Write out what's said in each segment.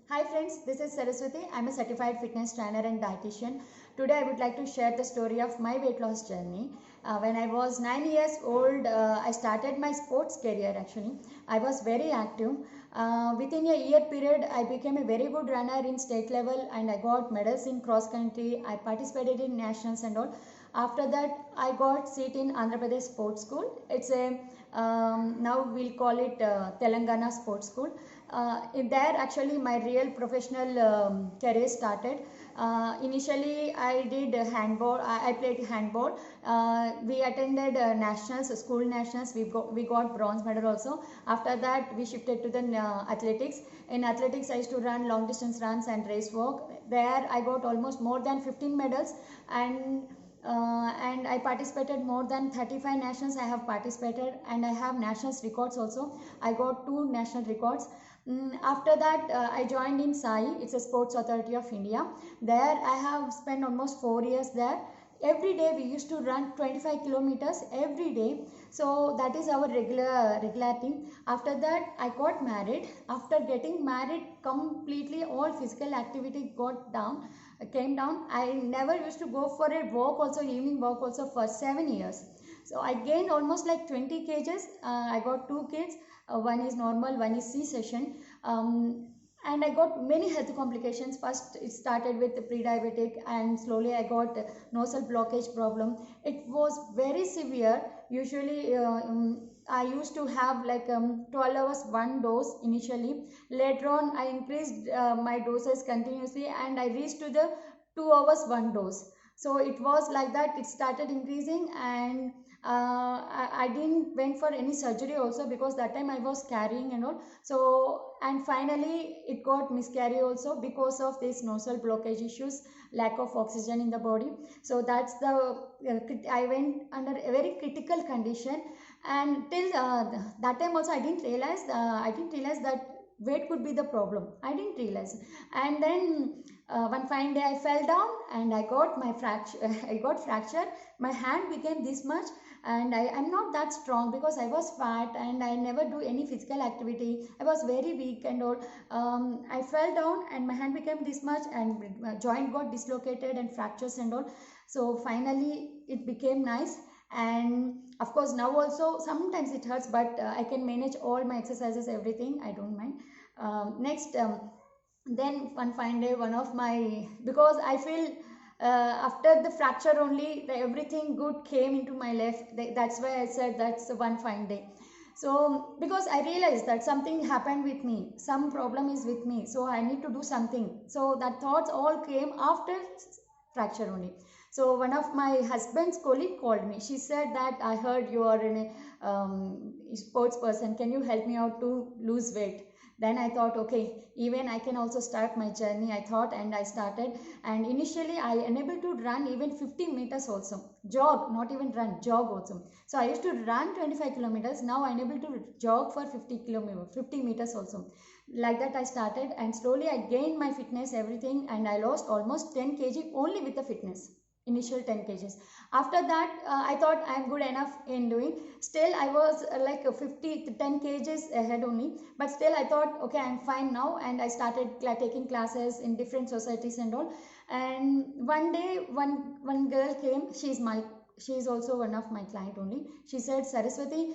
Hi friends, this is Saraswati. I'm a certified fitness trainer and dietitian. Today I would like to share the story of my weight loss journey. When I was 9 years old, I started my sports career actually. I was very active. Within a year period, I became a very good runner in state level and I got medals in cross country. I participated in nationals and all. After that, I got seat in Andhra Pradesh Sports School. It's a now we'll call it Telangana Sports School. In there actually my real professional career started. Initially I did handball. I played handball. We attended nationals, school nationals. We got bronze medal also. After that we shifted to the athletics. In athletics I used to run long distance runs and race walk. There I got almost more than 15 medals, and I participated more than 35 nationals. I have participated and I have nationals records also. I got 2 national records. After that, I joined in SAI. It's a Sports Authority of India. There, I have spent almost 4 years there. Every day we used to run 25 kilometers every day. So that is our regular thing. After that, I got married. After getting married, completely all physical activity came down. I never used to go for a walk also, evening walk also for 7 years. So I gained almost like 20 kgs. I got 2 kids. One is normal, one is C-section. And I got many health complications. First it started with pre-diabetic and slowly I got nasal blockage problem. It was very severe. Usually I used to have like 12 hours one dose initially. Later on I increased my doses continuously and I reached to the 2 hours one dose. So it was like that. It started increasing, and I didn't went for any surgery also because that time I was carrying and all. So and finally it got miscarry also because of this nasal blockage issues, lack of oxygen in the body. So that's the I went under a very critical condition, and till that time also I didn't realize that weight could be the problem. I didn't realize. And then one fine day I fell down and I got my fracture. I got fracture. My hand became this much, and I am not that strong because I was fat and I never do any physical activity. I was very weak and all. I fell down and my hand became this much, and joint got dislocated and fractures and all. So finally it became nice. And of course now also sometimes it hurts, but I can manage all my exercises, everything. I don't mind. Next, then one fine day, one of my, because I feel after the fracture only everything good came into my life. That's why I said that's the one fine day. So because I realized that something happened with me, some problem is with me, so I need to do something. So that thoughts all came after fracture only. So one of my husband's colleague called me. She said that I heard you are in a sports person, can you help me out to lose weight? Then I thought, okay, even I can also start my journey, I thought, and I started. And initially I enabled to run even 50 meters also, jog, not even run, jog also. So I used to run 25 kilometers. Now I enabled to jog for 50 meters also. Like that I started, and slowly I gained my fitness, everything, and I lost almost 10 kg only with the fitness. Initial 10 kgs. After that I thought I am good enough in doing. Still I was like 50 to 10 kgs ahead only, but still I thought, okay, I'm fine now, and I started taking classes in different societies and all. And one day one girl came. She is also one of my client only. She said, Saraswati,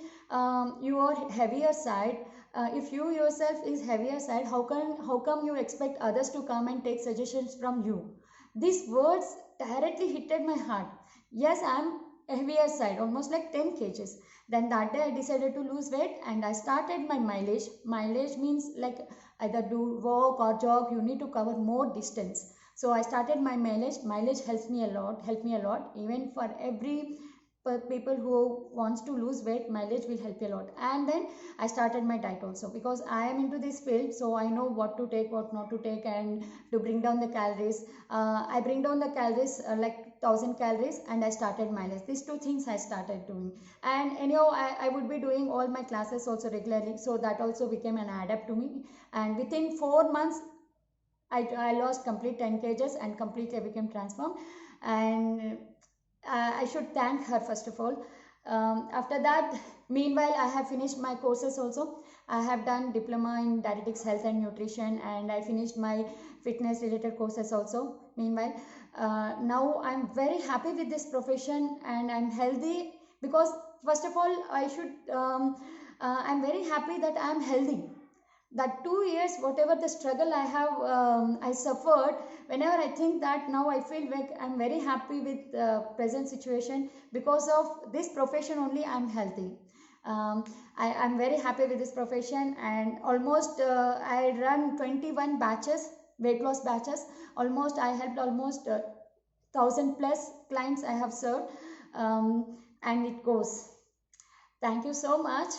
you are heavier side. If you yourself is heavier side, how come you expect others to come and take suggestions from you? These words directly hit my heart. Yes, I'm heavier side, almost like 10 kgs. Then that day I decided to lose weight and I started my mileage. Mileage means like either do walk or jog, you need to cover more distance. So I started my mileage. Mileage helps me a lot. Even for every people who wants to lose weight, mileage will help you a lot. And then I started my diet also because I am into this field, so I know what to take, what not to take, and to bring down the calories. I bring down the calories like 1000 calories, and I started mileage. These two things I started doing. And anyhow I would be doing all my classes also regularly, so that also became an adapt to me. And within 4 months I lost complete 10 kgs and completely I became transformed. And I should thank her first of all. After that, meanwhile, I have finished my courses also. I have done diploma in dietetics, health and nutrition, and I finished my fitness related courses also. Meanwhile, now I'm very happy with this profession and I'm healthy because first of all I'm very happy that I'm healthy. That 2 years whatever the struggle I have I suffered, whenever I think that, now I feel like I'm very happy with the present situation. Because of this profession only I'm healthy. I'm very happy with this profession, and almost I run 21 batches, weight loss batches. Almost I helped almost 1000 plus clients I have served, and it goes. Thank you so much.